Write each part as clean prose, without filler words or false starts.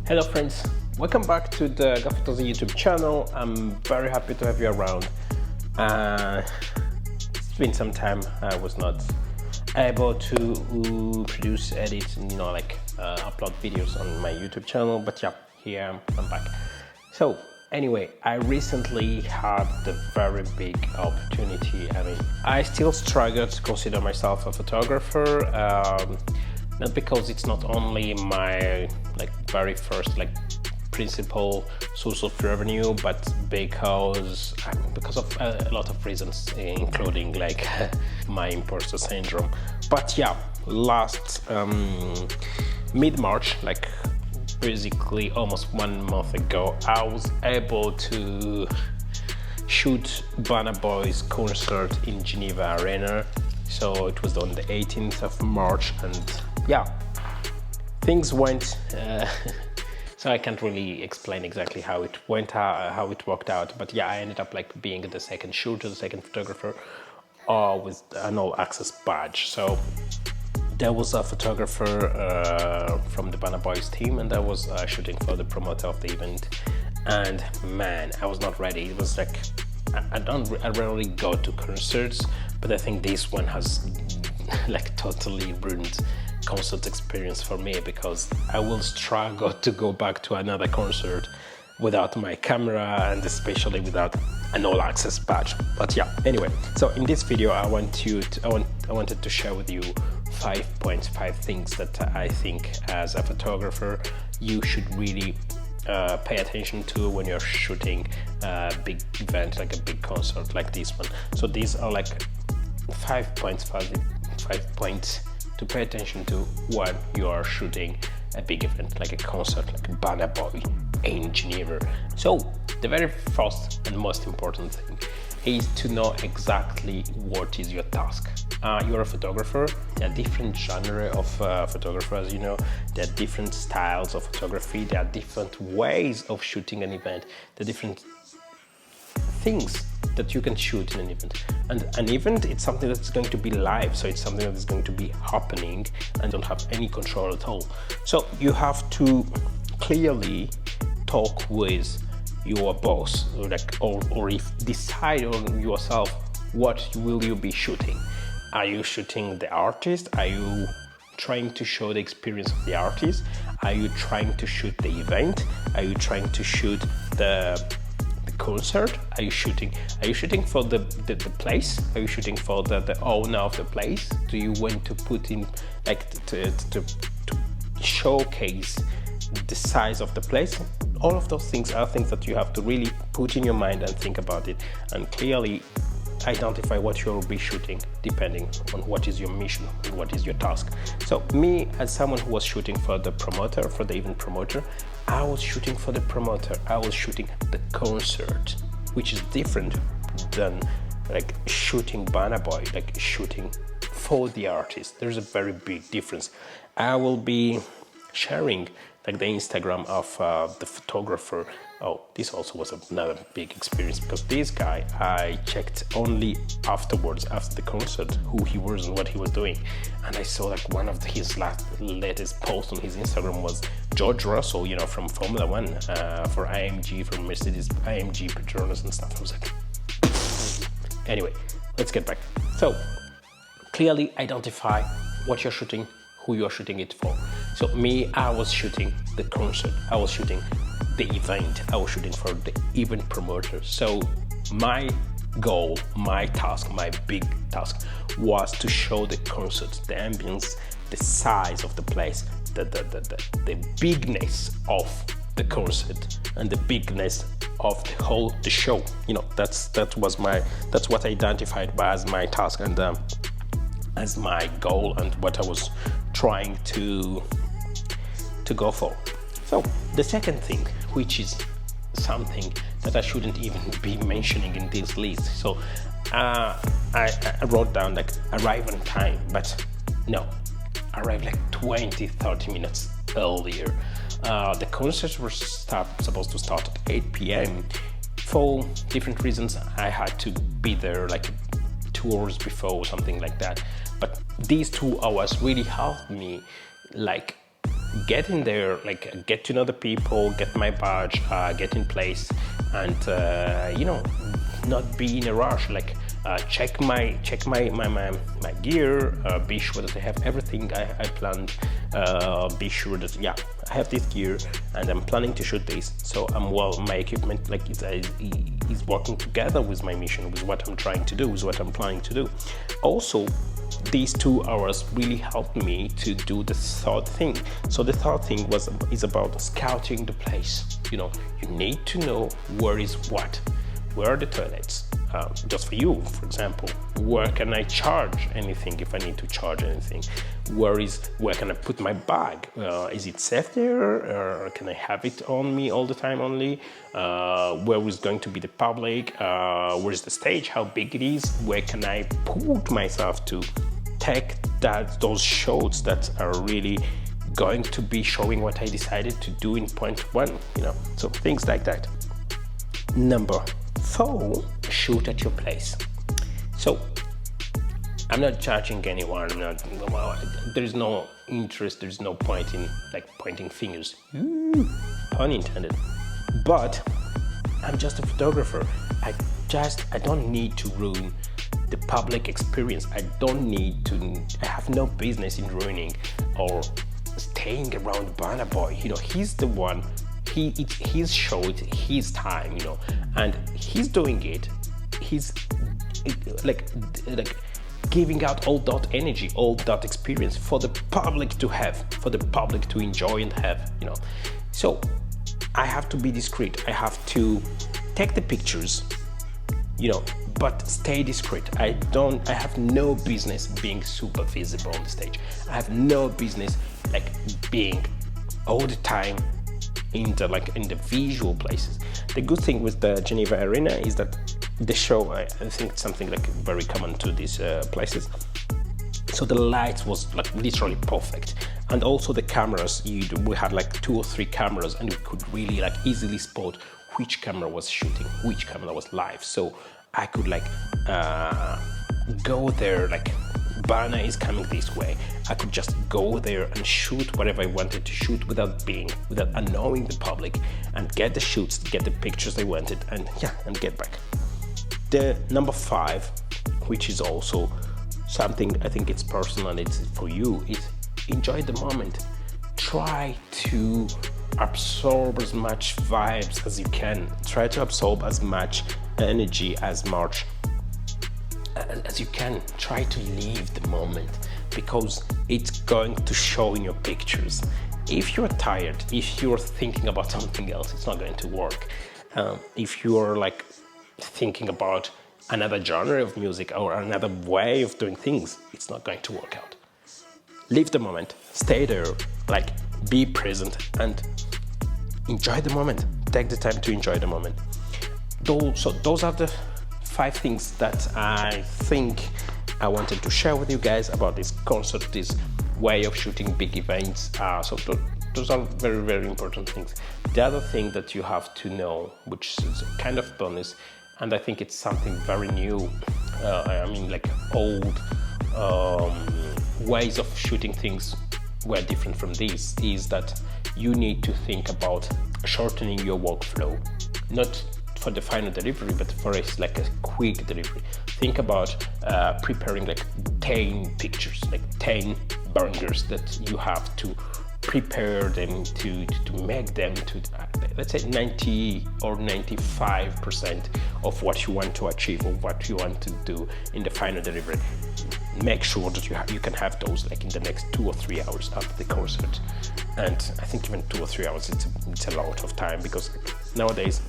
Hello friends, welcome back to the Gafotozi YouTube channel. I'm very happy to have you around. It's been some time I was not able to produce, edit, and upload videos on my YouTube channel, but yeah, here I'm back. So anyway, I recently had the very big opportunity. I still struggle to consider myself a photographer, not because it's not only my very first principal source of revenue, but because of a lot of reasons, including my imposter syndrome. But yeah, last mid-March, basically almost 1 month ago, I was able to shoot Burnaboy's concert in Geneva Arena. So it was on the 18th of March, and yeah, things went so I can't really explain exactly how it went, how it worked out, but yeah, I ended up being the second shooter, the second photographer, with an all-access badge. So there was a photographer from the Burnaboy's team, and I was shooting for the promoter of the event, and man, I was not ready. It was I rarely go to concerts, but I think this one has totally ruined concert experience for me, because I will struggle to go back to another concert without my camera, and especially without an all-access badge. But yeah, anyway, so in this video I wanted to share with you 5.5 things that I think as a photographer you should really pay attention to when you're shooting a big event, like a big concert like this one. So these are 5 points to pay attention to when you are shooting a big event, like a concert, like Burnaboy in Geneva. So the very first and most important thing is to know exactly what is your task. You're a photographer. There are different genres of photographers, you know. There are different styles of photography. There are different ways of shooting an event. There are different things that you can shoot in an event. And an event, it's something that's going to be live, so it's something that is going to be happening and don't have any control at all. So you have to clearly talk with your boss, or if decide on yourself what will you be shooting. Are you shooting the artist? Are you trying to show the experience of the artist? Are you trying to shoot the event? Are you trying to shoot the concert? Are you shooting for the place? Are you shooting for the owner of the place? Do you want to put in to showcase the size of the place? All of those things are things that you have to really put in your mind and think about it, and clearly identify what you'll be shooting depending on what is your mission and what is your task. So me, as someone who was shooting for the promoter, for the event promoter, I was shooting for the promoter. I was shooting the concert, which is different than shooting Burnaboy, shooting for the artist. There's a very big difference. I will be sharing the Instagram of the photographer. Oh, this also was another big experience, because this guy I checked only afterwards, after the concert, who he was and what he was doing, and I saw one of his latest posts on his Instagram was George Russell, you know, from Formula One, for IMG, from Mercedes IMG Petronas and stuff. I was like, anyway, let's get back. So clearly identify what you're shooting, who you're shooting it for. So me, I was shooting the concert, I was shooting the event, I was shooting for the event promoter. So my goal, my task, my big task was to show the concert, the ambience, the size of the place, the bigness of the concert, and the bigness of the show. You know, that's what I identified as my task, and as my goal, and what I was trying to go for. So the second thing, which is something that I shouldn't even be mentioning in this list. So I wrote down arrive on time, but no, arrive 20-30 minutes earlier. The concerts were supposed to start at 8 p.m. For different reasons, I had to be there like 2 hours before or something like that. But these 2 hours really helped me like get in there, like get to know the people, get my badge, get in place, and not be in a rush. Like check my gear, be sure that I have everything I planned, be sure that I have this gear and I'm planning to shoot this, so my equipment like is working together with my mission, with what I'm trying to do, with what I'm planning to do. Also, these 2 hours really helped me to do the third thing. So the third thing is about scouting the place. You need to know where is what, where are the toilets. Just for you, for example, where can I charge anything if I need to charge anything? Where can I put my bag? Is it safe there? Or can I have it on me all the time only? Where is going to be the public? Where is the stage? How big it is? Where can I put myself to take those shots that are really going to be showing what I decided to do in point one? So things like that. Number 4, shoot at your place. So I'm not judging anyone. There's no interest. There's no point in like pointing fingers. Pun intended. But I'm just a photographer. I don't need to ruin the public experience. I have no business in ruining or staying around Burnaboy. He's the one. It's his show, it's his time, and he's doing it. He's like giving out all that energy, all that experience for the public to have, for the public to enjoy and have, So I have to be discreet. I have to take the pictures, but stay discreet. I have no business being super visible on the stage. I have no business like being all the time in the visual places. The good thing with the Geneva Arena is that the show, I think it's something like very common to these places. So the light was like literally perfect, and also the cameras. We had like 2 or 3 cameras, and we could really like easily spot which camera was shooting, which camera was live. So I could like go there, like Bana is coming this way. I could just go there and shoot whatever I wanted to shoot without annoying the public, and get the shoots, get the pictures I wanted, and get back. The number 5, which is also something I think it's personal, it's for you, is enjoy the moment. Try to absorb as much vibes as you can. Try to absorb as much energy, as much as you can. Try to live the moment, because it's going to show in your pictures. If you're tired, if you're thinking about something else, it's not going to work. If you're like thinking about another genre of music or another way of doing things, it's not going to work out. Live the moment, stay there, like be present and enjoy the moment. Take the time to enjoy the moment. Those are the 5 things that I think I wanted to share with you guys about this concept, this way of shooting big events. Those are very, very important things. The other thing that you have to know, which is a kind of bonus, and I think it's something very new, like old ways of shooting things were different from this, is that you need to think about shortening your workflow. Not for the final delivery, but for a quick delivery. Think about preparing like 10 pictures, like 10 bangers that you have to prepare them to make them to let's say 90 or 95% of what you want to achieve or what you want to do in the final delivery. Make sure that you can have those like in the next 2 or 3 hours after the concert. And I think even 2 or 3 hours, it's a lot of time, because nowadays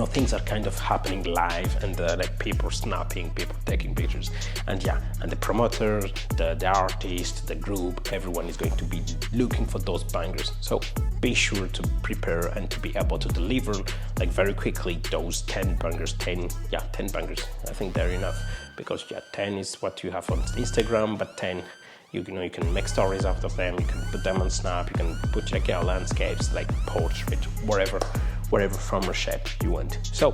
things are kind of happening live, and like people snapping, people taking pictures, and the promoter, the artist, the group, everyone is going to be looking for those bangers. So be sure to prepare and to be able to deliver like very quickly those 10 bangers. 10 bangers. I think they're enough, because 10 is what you have on Instagram, but 10 You know, you can make stories out of them, you can put them on Snap, you can put like landscapes, like portrait, whatever form or shape you want. So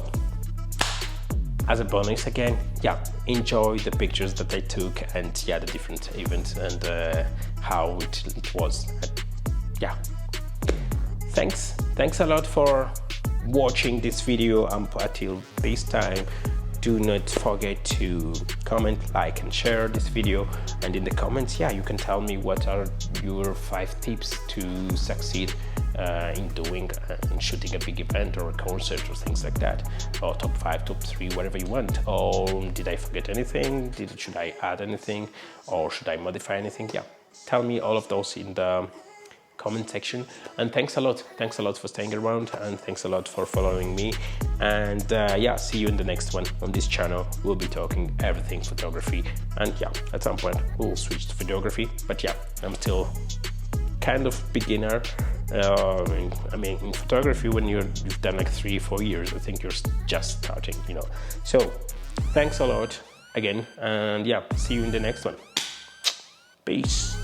as a bonus again, yeah, enjoy the pictures that I took, and yeah, the different events and how it was. Yeah, thanks a lot for watching this video until this time. Do not forget to comment, like and share this video, and in the comments, yeah, you can tell me what are your 5 tips to succeed in doing and shooting a big event or a concert or things like that, or top 5, top 3, whatever you want. Or did I forget anything? Should I add anything, or should I modify anything? Yeah, tell me all of those in the comment section. And thanks a lot for staying around, and thanks a lot for following me. And yeah, see you in the next one. On this channel we'll be talking everything photography, and yeah, at some point we'll switch to photography, but yeah, I'm still kind of beginner. I mean, in photography, when you've done like 3-4 years, I think you're just starting, you know. So thanks a lot again, and yeah, see you in the next one. Peace.